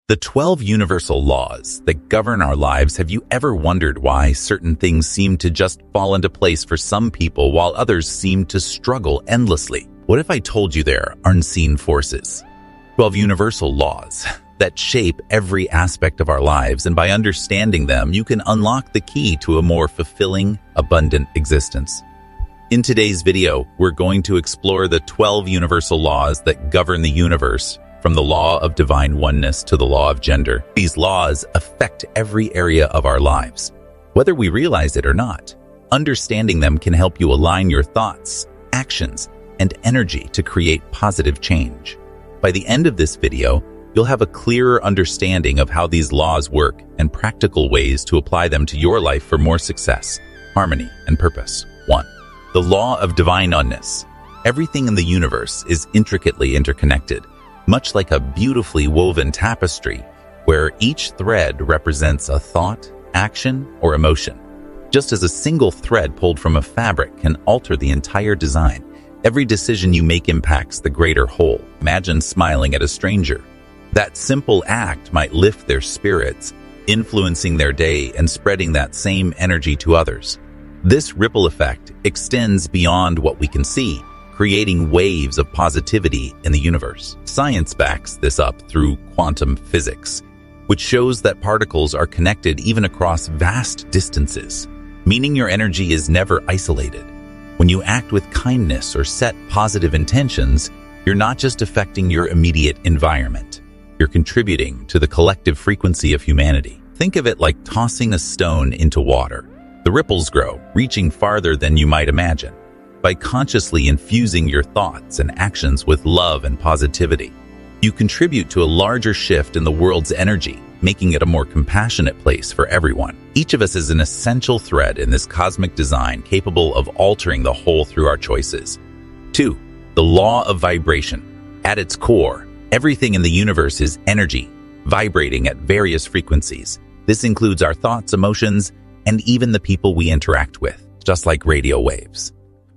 The 12 universal laws that govern our lives. Have you ever wondered why certain things seem to just fall into place for some people while others seem to struggle endlessly? What if I told you there are unseen forces? 12 universal laws that shape every aspect of our lives, and by understanding them, you can unlock the key to a more fulfilling, abundant existence. In today's video, we're going to explore the 12 universal laws that govern the universe, from the law of divine oneness to the law of gender. These laws affect every area of our lives, whether we realize it or not. Understanding them can help you align your thoughts, actions, and energy to create positive change. By the end of this video, you'll have a clearer understanding of how these laws work and practical ways to apply them to your life for more success, harmony, and purpose. 1. The law of divine oneness. Everything in the universe is intricately interconnected, much like a beautifully woven tapestry, where each thread represents a thought, action, or emotion. Just as a single thread pulled from a fabric can alter the entire design, every decision you make impacts the greater whole. Imagine smiling at a stranger. That simple act might lift their spirits, influencing their day and spreading that same energy to others. This ripple effect extends beyond what we can see, creating waves of positivity in the universe. Science backs this up through quantum physics, which shows that particles are connected even across vast distances, meaning your energy is never isolated. When you act with kindness or set positive intentions, you're not just affecting your immediate environment, you're contributing to the collective frequency of humanity. Think of it like tossing a stone into water. The ripples grow, reaching farther than you might imagine. By consciously infusing your thoughts and actions with love and positivity, you contribute to a larger shift in the world's energy, making it a more compassionate place for everyone. Each of us is an essential thread in this cosmic design, capable of altering the whole through our choices. 2. The law of vibration. At its core, everything in the universe is energy, vibrating at various frequencies. This includes our thoughts, emotions, and even the people we interact with, just like radio waves.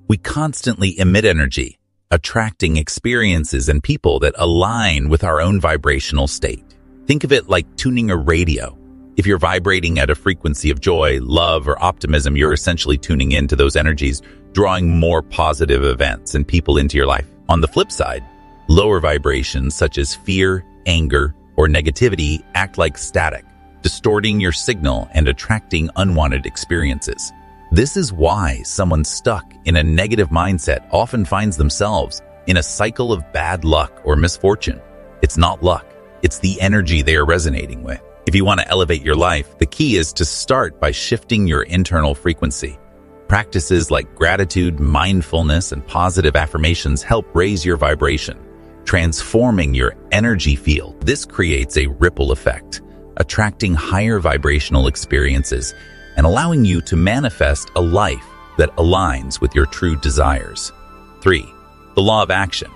We constantly emit energy, attracting experiences and people that align with our own vibrational state. Think of it like tuning a radio. If you're vibrating at a frequency of joy, love, or optimism, you're essentially tuning into those energies, drawing more positive events and people into your life. On the flip side, lower vibrations such as fear, anger, or negativity act like static, distorting your signal and attracting unwanted experiences. This is why someone stuck in a negative mindset often finds themselves in a cycle of bad luck or misfortune. It's not luck, it's the energy they are resonating with. If you want to elevate your life, the key is to start by shifting your internal frequency. Practices like gratitude, mindfulness, and positive affirmations help raise your vibration, transforming your energy field. This creates a ripple effect, attracting higher vibrational experiences and allowing you to manifest a life that aligns with your true desires. 3. The law of action.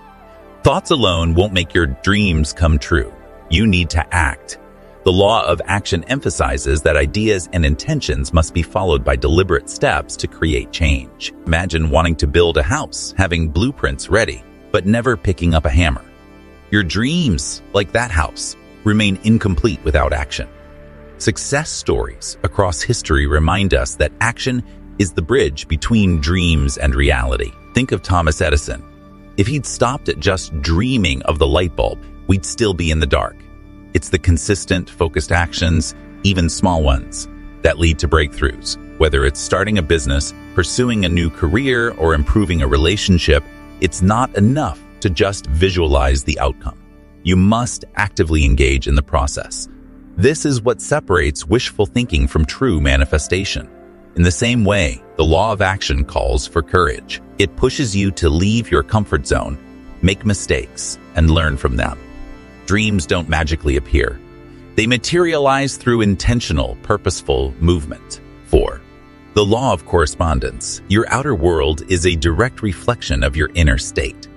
Thoughts alone won't make your dreams come true. You need to act. The law of action emphasizes that ideas and intentions must be followed by deliberate steps to create change. Imagine wanting to build a house, having blueprints ready, but never picking up a hammer. Your dreams, like that house, remain incomplete without action. Success stories across history remind us that action is the bridge between dreams and reality. Think of Thomas Edison. If he'd stopped at just dreaming of the light bulb, we'd still be in the dark. It's the consistent, focused actions, even small ones, that lead to breakthroughs. Whether it's starting a business, pursuing a new career, or improving a relationship, it's not enough to just visualize the outcome. You must actively engage in the process. This is what separates wishful thinking from true manifestation. In the same way, the law of action calls for courage. It pushes you to leave your comfort zone, make mistakes, and learn from them. Dreams don't magically appear. They materialize through intentional, purposeful movement. 4. The law of correspondence. Your outer world is a direct reflection of your inner state.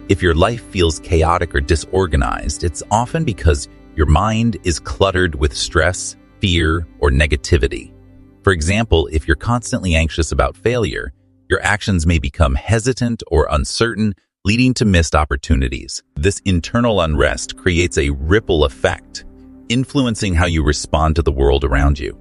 If your life feels chaotic or disorganized, it's often because your mind is cluttered with stress, fear, or negativity. For example, if you're constantly anxious about failure, your actions may become hesitant or uncertain, leading to missed opportunities. This internal unrest creates a ripple effect, influencing how you respond to the world around you.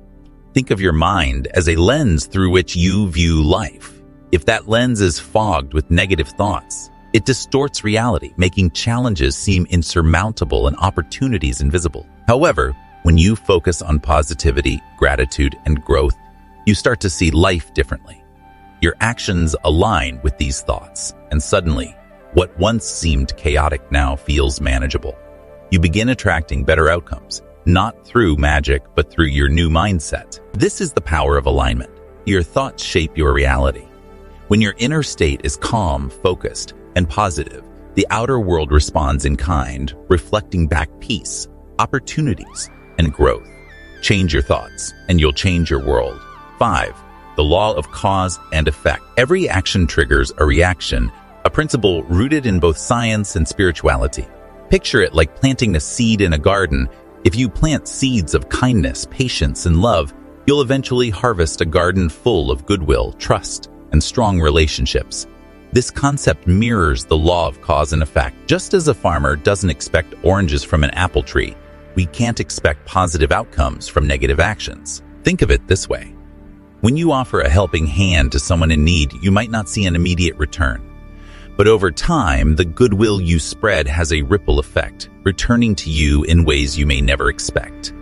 Think of your mind as a lens through which you view life. If that lens is fogged with negative thoughts, it distorts reality, making challenges seem insurmountable and opportunities invisible. However, when you focus on positivity, gratitude, and growth, you start to see life differently. Your actions align with these thoughts, and suddenly, what once seemed chaotic now feels manageable. You begin attracting better outcomes, not through magic, but through your new mindset. This is the power of alignment. Your thoughts shape your reality. When your inner state is calm, focused, and positive, the outer world responds in kind, reflecting back peace, opportunities, and growth. Change your thoughts, and you'll change your world. 5. The law of cause and effect. Every action triggers a reaction, a principle rooted in both science and spirituality. Picture it like planting a seed in a garden. If you plant seeds of kindness, patience, and love, you'll eventually harvest a garden full of goodwill, trust, and strong relationships. This concept mirrors the law of cause and effect. Just as a farmer doesn't expect oranges from an apple tree, we can't expect positive outcomes from negative actions. Think of it this way. When you offer a helping hand to someone in need, you might not see an immediate return. But over time, the goodwill you spread has a ripple effect, returning to you in ways you may never expect.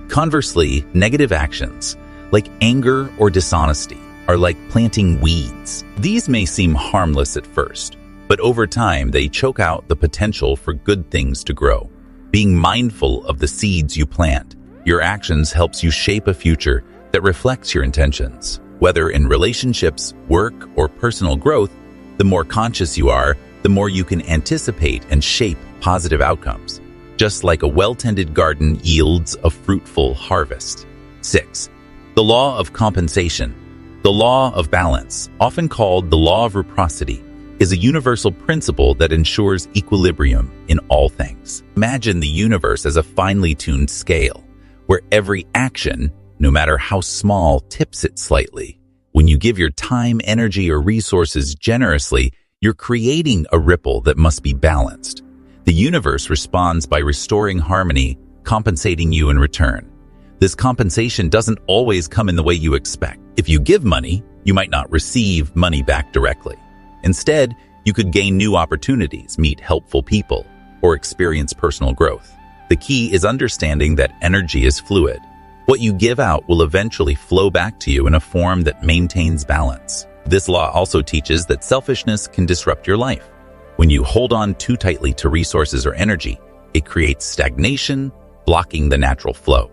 Conversely, negative actions, like anger or dishonesty, are like planting weeds. These may seem harmless at first, but over time they choke out the potential for good things to grow. Being mindful of the seeds you plant, your actions helps you shape a future that reflects your intentions. Whether in relationships, work, or personal growth, the more conscious you are, the more you can anticipate and shape positive outcomes. Just like a well-tended garden yields a fruitful harvest. 6. The law of compensation. The law of balance, often called the law of reciprocity, is a universal principle that ensures equilibrium in all things. Imagine the universe as a finely tuned scale, where every action, no matter how small, tips it slightly. When you give your time, energy, or resources generously, you're creating a ripple that must be balanced. The universe responds by restoring harmony, compensating you in return. This compensation doesn't always come in the way you expect. If you give money, you might not receive money back directly. Instead, you could gain new opportunities, meet helpful people, or experience personal growth. The key is understanding that energy is fluid. What you give out will eventually flow back to you in a form that maintains balance. This law also teaches that selfishness can disrupt your life. When you hold on too tightly to resources or energy, it creates stagnation, blocking the natural flow.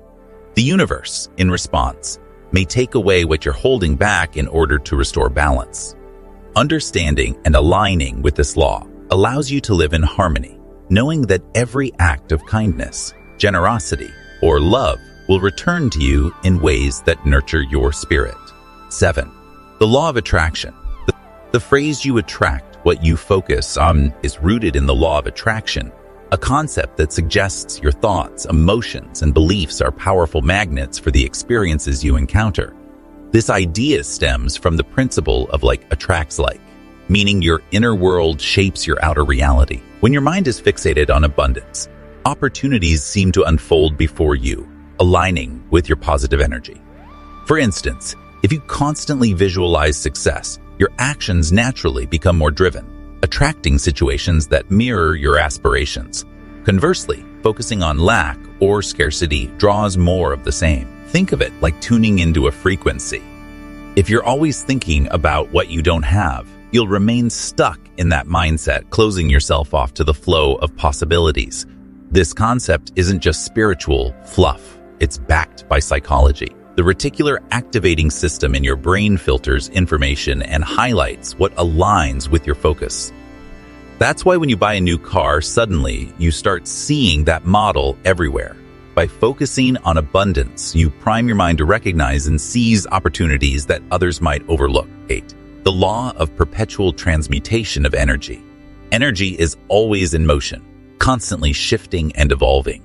The universe, in response, may take away what you're holding back in order to restore balance. Understanding and aligning with this law allows you to live in harmony, knowing that every act of kindness, generosity, or love will return to you in ways that nurture your spirit. 7. The law of attraction. The phrase "you attract what you focus on" is rooted in the law of attraction, a concept that suggests your thoughts, emotions, and beliefs are powerful magnets for the experiences you encounter. This idea stems from the principle of like attracts like, meaning your inner world shapes your outer reality. When your mind is fixated on abundance, opportunities seem to unfold before you, aligning with your positive energy. For instance, if you constantly visualize success, your actions naturally become more driven, attracting situations that mirror your aspirations. Conversely, focusing on lack or scarcity draws more of the same. Think of it like tuning into a frequency. If you're always thinking about what you don't have, you'll remain stuck in that mindset, closing yourself off to the flow of possibilities. This concept isn't just spiritual fluff, it's backed by psychology. The reticular activating system in your brain filters information and highlights what aligns with your focus. That's why when you buy a new car, suddenly you start seeing that model everywhere. By focusing on abundance, you prime your mind to recognize and seize opportunities that others might overlook. 8. The law of perpetual transmutation of energy. Energy is always in motion, constantly shifting and evolving.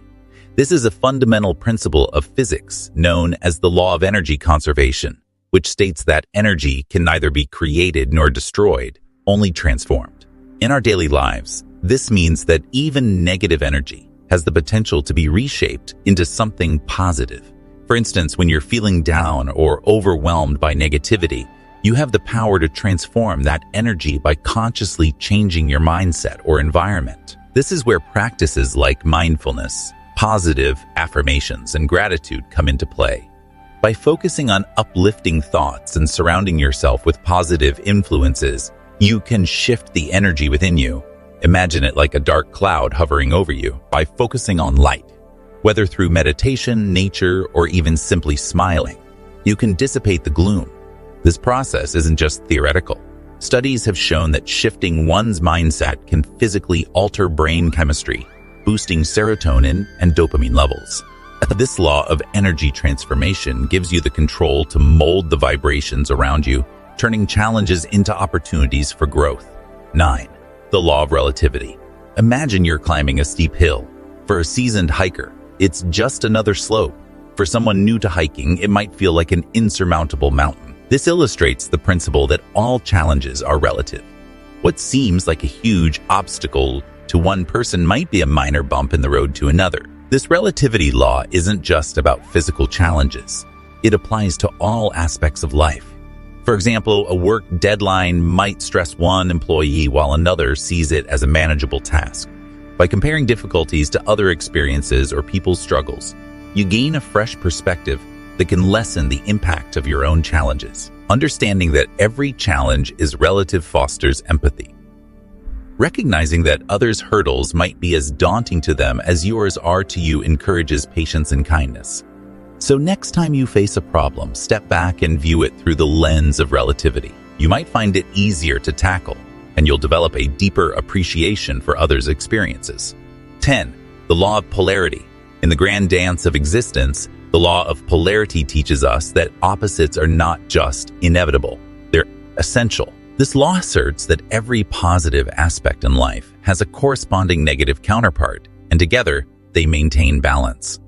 This is a fundamental principle of physics known as the law of energy conservation, which states that energy can neither be created nor destroyed, only transformed. In our daily lives, this means that even negative energy, has the potential to be reshaped into something positive. For instance, when you're feeling down or overwhelmed by negativity, you have the power to transform that energy by consciously changing your mindset or environment. This is where practices like mindfulness, positive affirmations, and gratitude come into play. By focusing on uplifting thoughts and surrounding yourself with positive influences, you can shift the energy within you. Imagine it like a dark cloud hovering over you. By focusing on light, whether through meditation, nature, or even simply smiling, you can dissipate the gloom. This process isn't just theoretical. Studies have shown that shifting one's mindset can physically alter brain chemistry, boosting serotonin and dopamine levels. This law of energy transformation gives you the control to mold the vibrations around you, turning challenges into opportunities for growth. 9. The law of relativity. Imagine you're climbing a steep hill. For a seasoned hiker, it's just another slope. For someone new to hiking, it might feel like an insurmountable mountain. This illustrates the principle that all challenges are relative. What seems like a huge obstacle to one person might be a minor bump in the road to another. This relativity law isn't just about physical challenges. It applies to all aspects of life. For example, a work deadline might stress one employee while another sees it as a manageable task. By comparing difficulties to other experiences or people's struggles, you gain a fresh perspective that can lessen the impact of your own challenges. Understanding that every challenge is relative fosters empathy. Recognizing that others' hurdles might be as daunting to them as yours are to you encourages patience and kindness. So next time you face a problem, step back and view it through the lens of relativity. You might find it easier to tackle, and you'll develop a deeper appreciation for others' experiences. 10. The law of polarity. In the grand dance of existence, the law of polarity teaches us that opposites are not just inevitable, they're essential. This law asserts that every positive aspect in life has a corresponding negative counterpart, and together they maintain balance.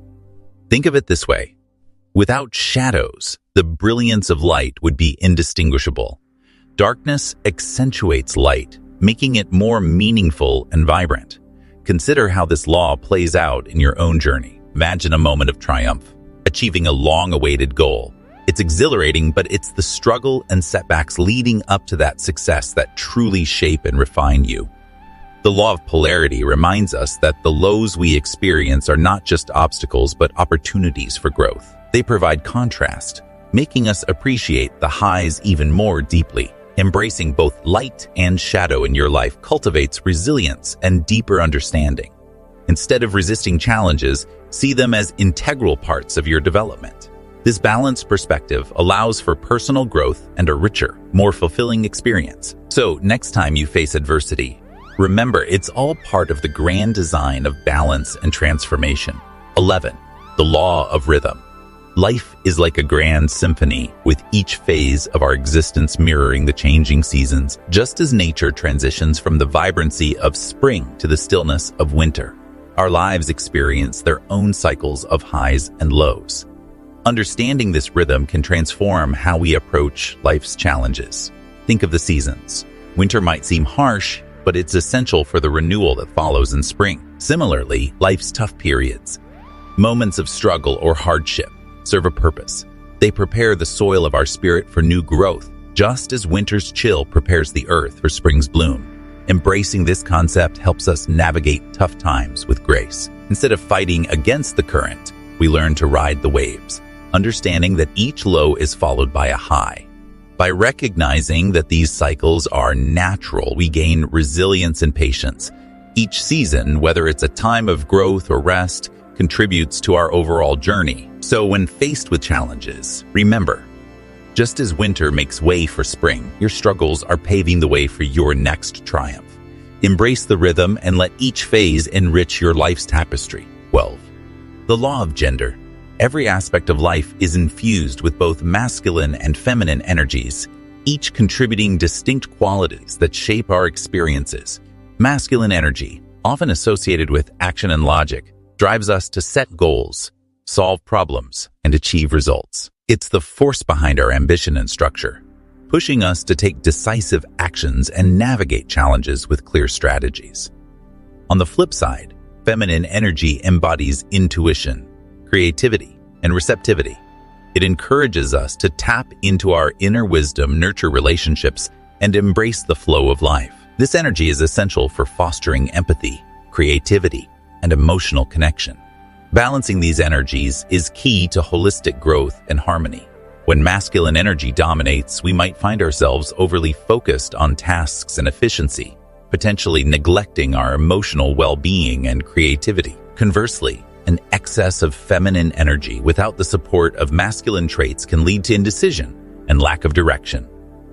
Think of it this way. Without shadows, the brilliance of light would be indistinguishable. Darkness accentuates light, making it more meaningful and vibrant. Consider how this law plays out in your own journey. Imagine a moment of triumph, achieving a long-awaited goal. It's exhilarating, but it's the struggle and setbacks leading up to that success that truly shape and refine you. The law of polarity reminds us that the lows we experience are not just obstacles, but opportunities for growth. They provide contrast, making us appreciate the highs even more deeply. Embracing both light and shadow in your life cultivates resilience and deeper understanding. Instead of resisting challenges, see them as integral parts of your development. This balanced perspective allows for personal growth and a richer, more fulfilling experience. So, next time you face adversity, remember it's all part of the grand design of balance and transformation. 11. The law of rhythm. Life is like a grand symphony, with each phase of our existence mirroring the changing seasons, just as nature transitions from the vibrancy of spring to the stillness of winter. Our lives experience their own cycles of highs and lows. Understanding this rhythm can transform how we approach life's challenges. Think of the seasons. Winter might seem harsh, but it's essential for the renewal that follows in spring. Similarly, life's tough periods, moments of struggle or hardship, serve a purpose. They prepare the soil of our spirit for new growth, just as winter's chill prepares the earth for spring's bloom. Embracing this concept helps us navigate tough times with grace. Instead of fighting against the current, we learn to ride the waves, understanding that each low is followed by a high. By recognizing that these cycles are natural, we gain resilience and patience. Each season, whether it's a time of growth or rest, contributes to our overall journey. So when faced with challenges, remember, just as winter makes way for spring, your struggles are paving the way for your next triumph. Embrace the rhythm and let each phase enrich your life's tapestry. 12. The law of gender. Every aspect of life is infused with both masculine and feminine energies, each contributing distinct qualities that shape our experiences. Masculine energy, often associated with action and logic, drives us to set goals, solve problems, and achieve results. It's the force behind our ambition and structure, pushing us to take decisive actions and navigate challenges with clear strategies. On the flip side, Feminine energy embodies intuition, creativity, and receptivity. It encourages us to tap into our inner wisdom, nurture relationships, and embrace the flow of life. This energy is essential for fostering empathy, creativity, and emotional connection. Balancing these energies is key to holistic growth and harmony. When masculine energy dominates, we might find ourselves overly focused on tasks and efficiency, potentially neglecting our emotional well-being and creativity. Conversely, an excess of feminine energy without the support of masculine traits can lead to indecision and lack of direction.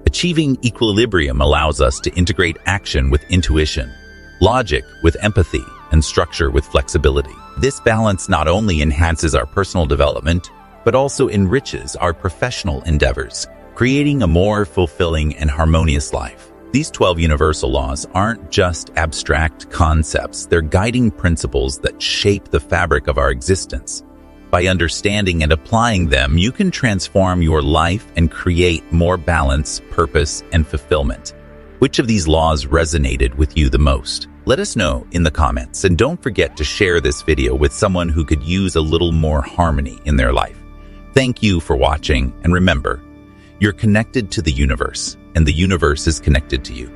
Achieving equilibrium allows us to integrate action with intuition, logic with empathy, and structure with flexibility. This balance not only enhances our personal development, but also enriches our professional endeavors, creating a more fulfilling and harmonious life. These 12 universal laws aren't just abstract concepts, they're guiding principles that shape the fabric of our existence. By understanding and applying them, you can transform your life and create more balance, purpose, and fulfillment. Which of these laws resonated with you the most? Let us know in the comments, and don't forget to share this video with someone who could use a little more harmony in their life. Thank you for watching, and remember, you're connected to the universe, and the universe is connected to you.